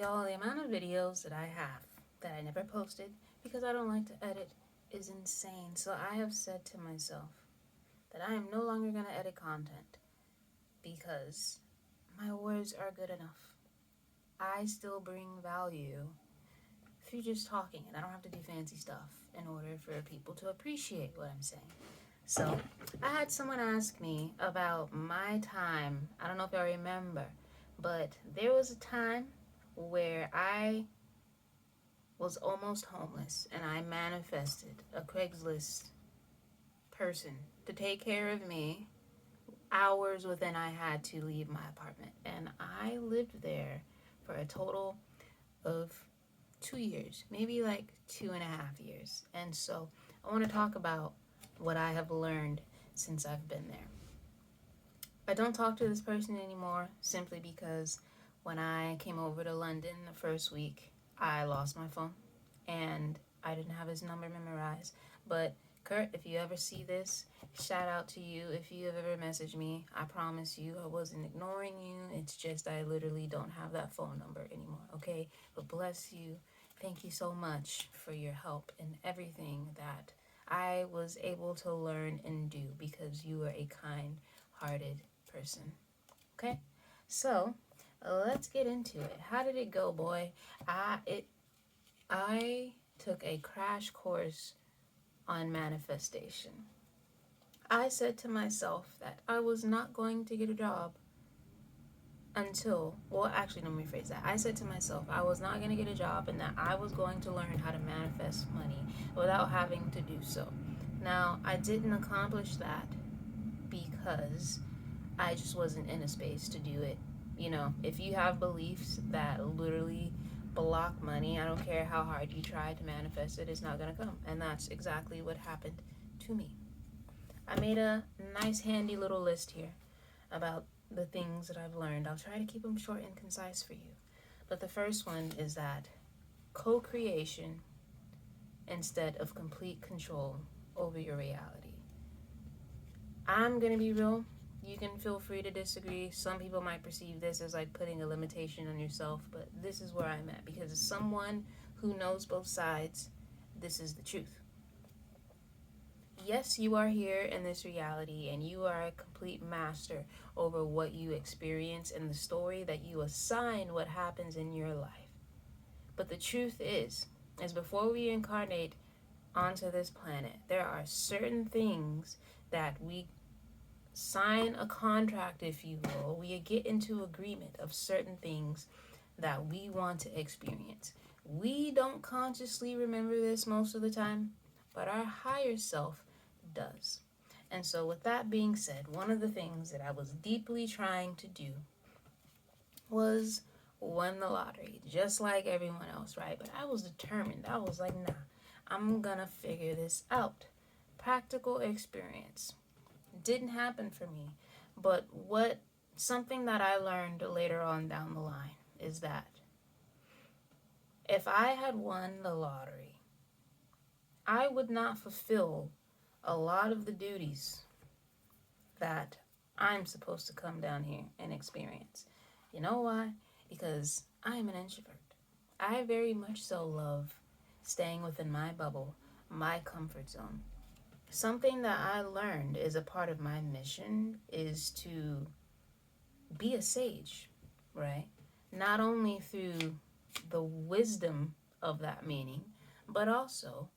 Y'all, the amount of videos that I have that I never posted because I don't like to edit is insane. So I have said to myself that I am no longer going to edit content because my words are good enough. I still bring value through just talking, and I don't have to do fancy stuff in order for people to appreciate what I'm saying. So I had someone ask me about my time. I don't know if y'all remember, but there was a time where I was almost homeless and I manifested a Craigslist person to take care of me hours within I had to leave my apartment. And I lived there for a total of 2 years, maybe like 2.5 years. And so I want to talk about what I have learned since I've been there. I don't talk to this person anymore simply because when I came over to London the first week, I lost my phone and I didn't have his number memorized. But Kurt, if you ever see this, shout out to you. If you have ever messaged me, I promise you I wasn't ignoring you. It's just I literally don't have that phone number anymore, okay? But bless you. Thank you so much for your help in everything that I was able to learn and do because you were a kind-hearted person. Okay, so let's get into it. How did it go, boy? I took a crash course on manifestation. I said to myself that I was not going to get a job until, well, actually, let me rephrase that. I said to myself I was not going to get a job and that I was going to learn how to manifest money without having to do so. Now, I didn't accomplish that because I just wasn't in a space to do it. You know, if you have beliefs that literally block money, I don't care how hard you try to manifest it, it's not going to come. And that's exactly what happened to me. I made a nice, handy little list here about the things that I've learned. I'll try to keep them short and concise for you. But the first one is that co-creation instead of complete control over your reality. I'm going to be real. You can feel free to disagree. Some people might perceive this as like putting a limitation on yourself, but this is where I'm at because as someone who knows both sides, this is the truth. Yes, you are here in this reality and you are a complete master over what you experience and the story that you assign what happens in your life. But the truth is before we incarnate onto this planet, there are certain things that we sign a contract, if you will. We get into agreement of certain things that we want to experience. We don't consciously remember this most of the time, but our higher self does. And so with that being said, one of the things that I was deeply trying to do was win the lottery, just like everyone else, right? But I was determined. I was like, nah, I'm gonna figure this out. Practical experience. Didn't happen for me. But something that I learned later on down the line is that if I had won the lottery, I would not fulfill a lot of the duties that I'm supposed to come down here and experience. You know why? Because I'm an introvert. I very much so love staying within my bubble, my comfort zone. Something that I learned is a part of my mission is to be a sage, right? Not only through the wisdom of that meaning, but also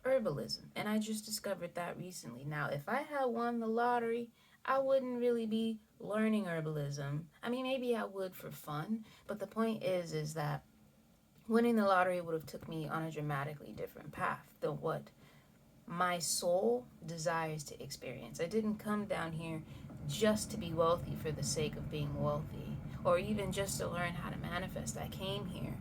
herbalism. And I just discovered that recently. Now, if I had won the lottery, I wouldn't really be learning herbalism. I mean, maybe I would for fun, but the point is that winning the lottery would have took me on a dramatically different path than what my soul desires to experience. I didn't come down here just to be wealthy for the sake of being wealthy, or even just to learn how to manifest. I came here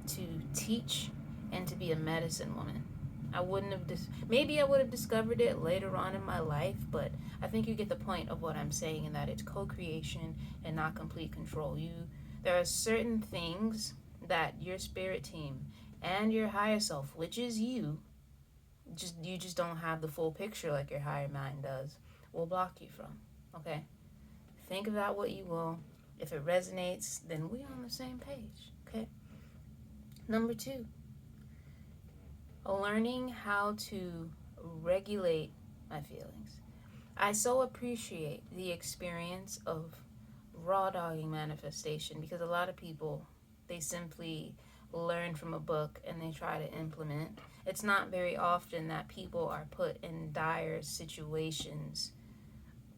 to teach and to be a medicine woman. I wouldn't have maybe I would have discovered it later on in my life, but I think you get the point of what I'm saying, in that it's co-creation and not complete control. There are certain things that your spirit team and your higher self, which is you just don't have the full picture like your higher mind does, will block you from. Okay? Think of that what you will. If it resonates, then we're on the same page. Okay? Number two, learning how to regulate my feelings. I so appreciate the experience of raw dogging manifestation because a lot of people, they simply learn from a book and they try to implement. It's not very often that people are put in dire situations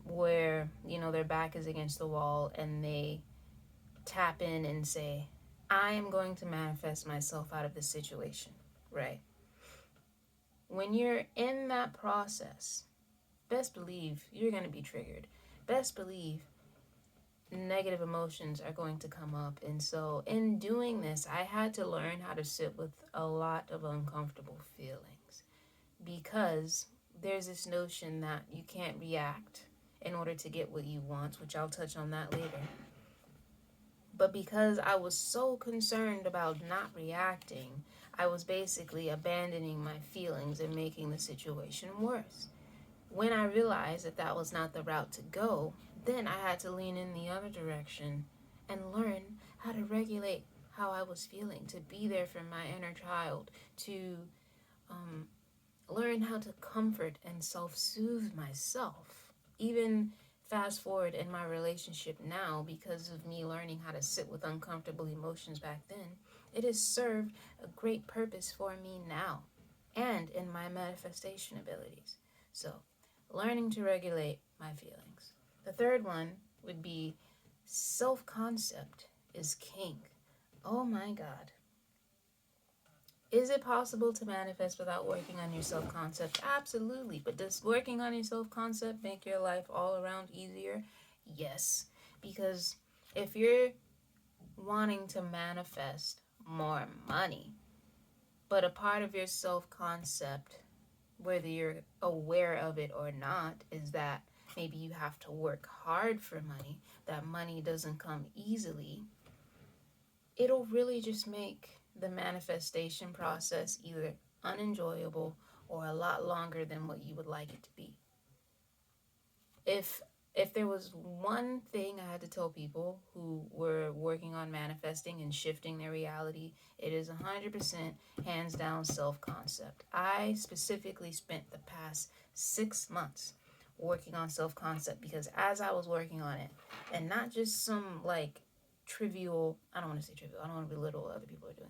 where, their back is against the wall and they tap in and say, I am going to manifest myself out of this situation, right? When you're in that process, best believe you're going to be triggered. Best believe negative emotions are going to come up. And so in doing this, I had to learn how to sit with a lot of uncomfortable feelings because there's this notion that you can't react in order to get what you want, which I'll touch on that later. But because I was so concerned about not reacting, I was basically abandoning my feelings and making the situation worse. When I realized that that was not the route to go, then I had to lean in the other direction and learn how to regulate how I was feeling, to be there for my inner child, to learn how to comfort and self-soothe myself. Even fast forward in my relationship now, because of me learning how to sit with uncomfortable emotions back then, it has served a great purpose for me now and in my manifestation abilities. So, learning to regulate my feelings. The third one would be self-concept is king. Oh my God. Is it possible to manifest without working on your self-concept? Absolutely. But does working on your self-concept make your life all around easier? Yes. Because if you're wanting to manifest more money, but a part of your self-concept, whether you're aware of it or not, is that maybe you have to work hard for money, that money doesn't come easily, it'll really just make the manifestation process either unenjoyable or a lot longer than what you would like it to be. If there was one thing I had to tell people who were working on manifesting and shifting their reality, it is 100% hands down self-concept. I specifically spent the past 6 months working on self-concept because as I was working on it, and not just some trivial, I don't want to say trivial, I don't want to belittle what other people are doing.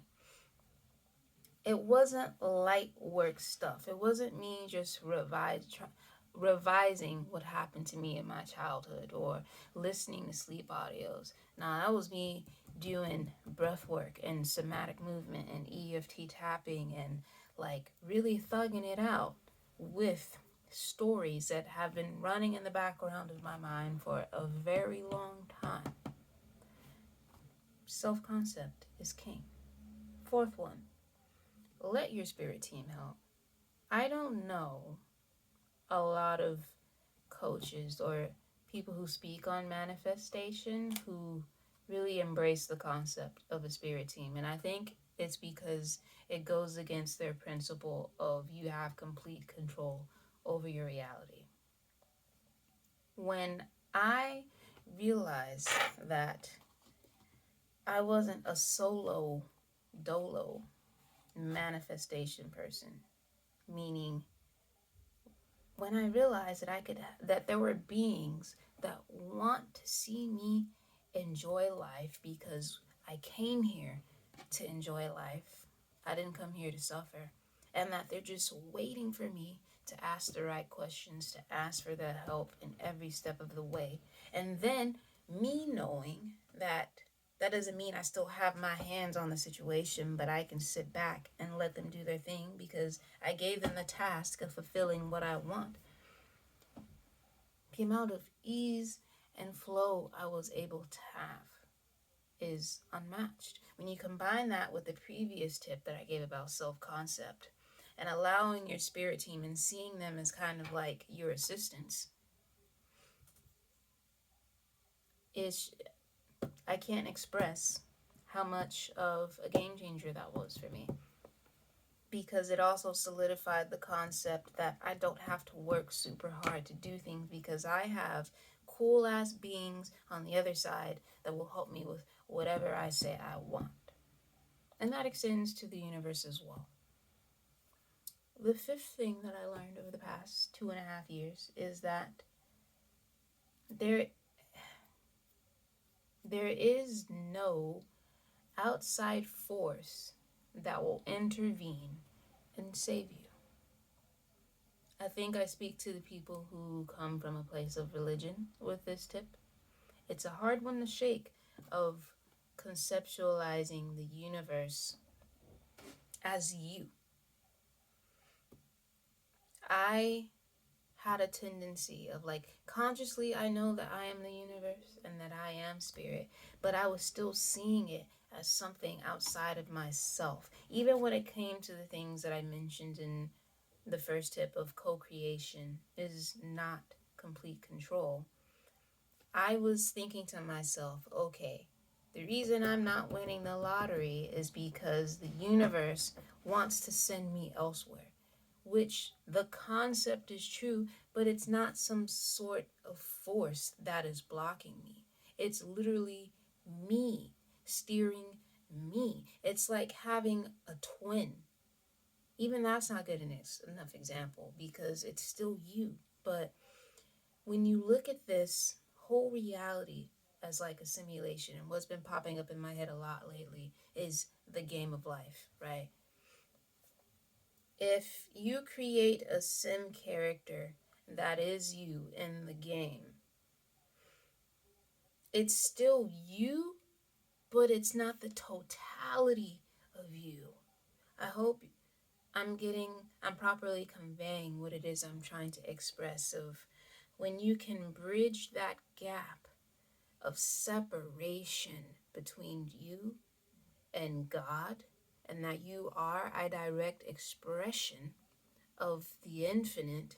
It wasn't light work stuff. It wasn't me just revising what happened to me in my childhood or listening to sleep audios. Nah, that was me doing breath work and somatic movement and EFT tapping and really thugging it out with stories that have been running in the background of my mind for a very long time. Self-concept is king. Fourth one, let your spirit team help. I don't know a lot of coaches or people who speak on manifestation who really embrace the concept of a spirit team. And I think it's because it goes against their principle of you have complete control over your reality. When I realized that I wasn't a solo dolo manifestation person, meaning when I realized that there were beings that want to see me enjoy life because I came here to enjoy life. I didn't come here to suffer. And that they're just waiting for me to ask the right questions, to ask for their help in every step of the way. And then me knowing that doesn't mean I still have my hands on the situation, but I can sit back and let them do their thing because I gave them the task of fulfilling what I want. The amount of ease and flow I was able to have is unmatched. When you combine that with the previous tip that I gave about self-concept and allowing your spirit team and seeing them as kind of like your assistants, I can't express how much of a game changer that was for me, because it also solidified the concept that I don't have to work super hard to do things because I have cool ass beings on the other side that will help me with whatever I say I want. And that extends to the universe as well. The fifth thing that I learned over the past 2.5 years is that there is no outside force that will intervene and save you. I think I speak to the people who come from a place of religion with this tip. It's a hard one to shake, of conceptualizing the universe as you. I had a tendency of like, consciously I know that I am the universe and that I am spirit, but I was still seeing it as something outside of myself. Even when it came to the things that I mentioned in the first tip of co-creation is not complete control. I was thinking to myself, okay, the reason I'm not winning the lottery is because the universe wants to send me elsewhere. Which the concept is true, but it's not some sort of force that is blocking me. It's literally me steering me. It's like having a twin. Even that's not good enough example because it's still you. But when you look at this whole reality as like a simulation, and what's been popping up in my head a lot lately is the game of life, right? If you create a sim character that is you in the game, it's still you, but it's not the totality of you. I hope I'm properly conveying what it is I'm trying to express, of when you can bridge that gap of separation between you and God, and that you are a direct expression of the infinite,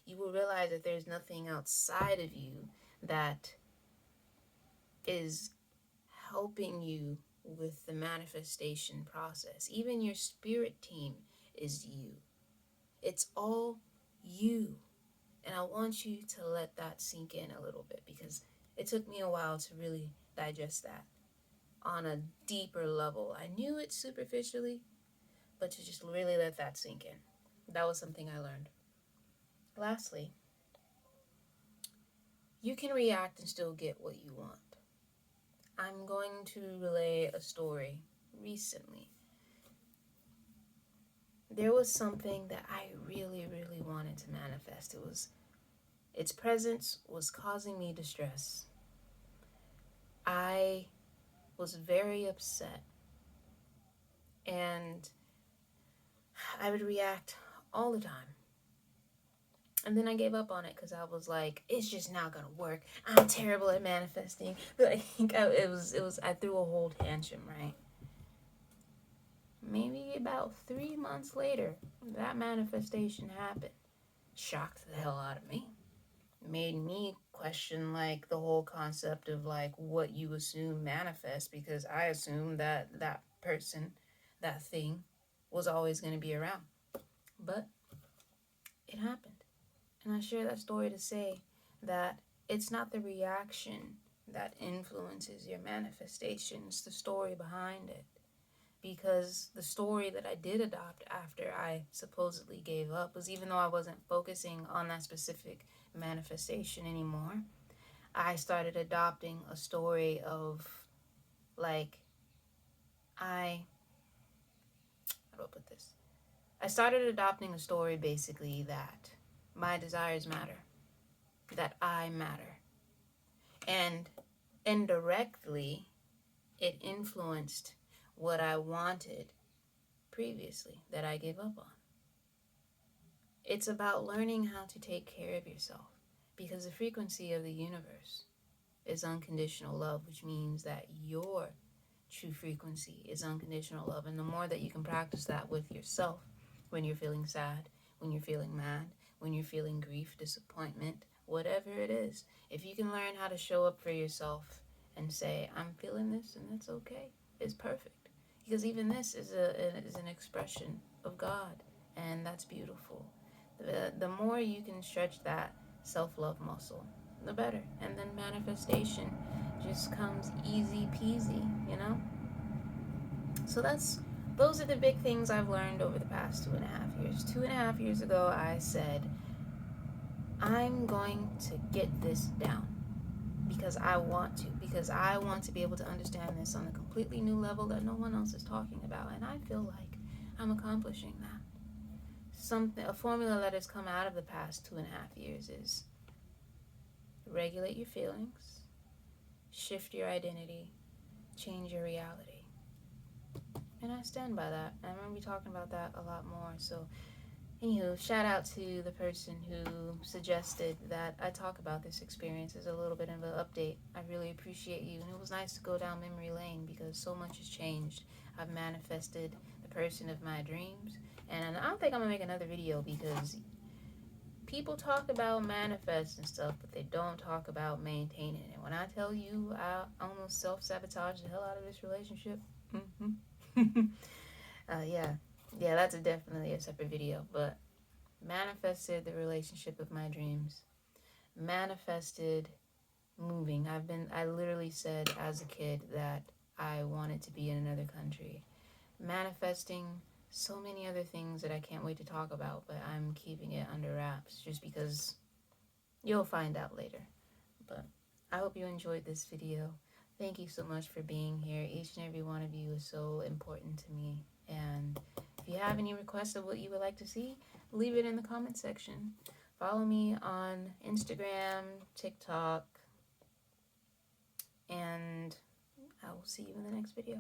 you will realize that there's nothing outside of you that is helping you with the manifestation process. Even your spirit team is you. It's all you. And I want you to let that sink in a little bit, because it took me a while to really digest that on a deeper level. I knew it superficially, but to just really let that sink in. That was something I learned. Lastly, you can react and still get what you want. I'm going to relay a story recently. There was something that I really, really wanted to manifest. Its presence was causing me distress. I was very upset, and I would react all the time. And then I gave up on it because I was like, it's just not gonna work. I'm terrible at manifesting. Like, I threw a whole tantrum, right? Maybe about 3 months later, that manifestation happened. Shocked the hell out of me. Made me question like the whole concept of like what you assume manifests, because I assumed that that person, that thing, was always going to be around. But it happened. And I share that story to say that it's not the reaction that influences your manifestation, it's the story behind it. Because the story that I did adopt after I supposedly gave up was, even though I wasn't focusing on that specific manifestation anymore, I started adopting a story of like, how do I put this? I started adopting a story basically that my desires matter, that I matter. And indirectly, it influenced what I wanted previously that I gave up on. It's about learning how to take care of yourself, because the frequency of the universe is unconditional love, which means that your true frequency is unconditional love. And the more that you can practice that with yourself, when you're feeling sad, when you're feeling mad, when you're feeling grief, disappointment, whatever it is, if you can learn how to show up for yourself and say, I'm feeling this and that's okay, it's perfect. Because even this is an expression of God, and that's beautiful. The more you can stretch that self-love muscle, the better. And then manifestation just comes easy peasy, you know? So that's those are the big things I've learned over the past 2.5 years. 2.5 years ago, I said, I'm going to get this down because I want to, because I want to be able to understand this on a completely new level that no one else is talking about. And I feel like I'm accomplishing that. A formula that has come out of the past 2.5 years is regulate your feelings, shift your identity, change your reality. And I stand by that. I'm going to be talking about that a lot more. So, anywho, shout out to the person who suggested that I talk about this experience as a little bit of an update. I really appreciate you. And it was nice to go down memory lane because so much has changed. I've manifested the person of my dreams. And I don't think I'm going to make another video because people talk about manifest and stuff, but they don't talk about maintaining it. When I tell you I almost self-sabotaged the hell out of this relationship, yeah, that's definitely a separate video. But manifested the relationship of my dreams, manifested moving. I literally said as a kid that I wanted to be in another country, manifesting so many other things that I can't wait to talk about, but I'm keeping it under wraps just because you'll find out later. But I hope you enjoyed this video. Thank you so much for being here. Each and every one of you is so important to me. And if you have any requests of what you would like to see, leave it in the comment section. Follow me on Instagram, TikTok, and I will see you in the next video.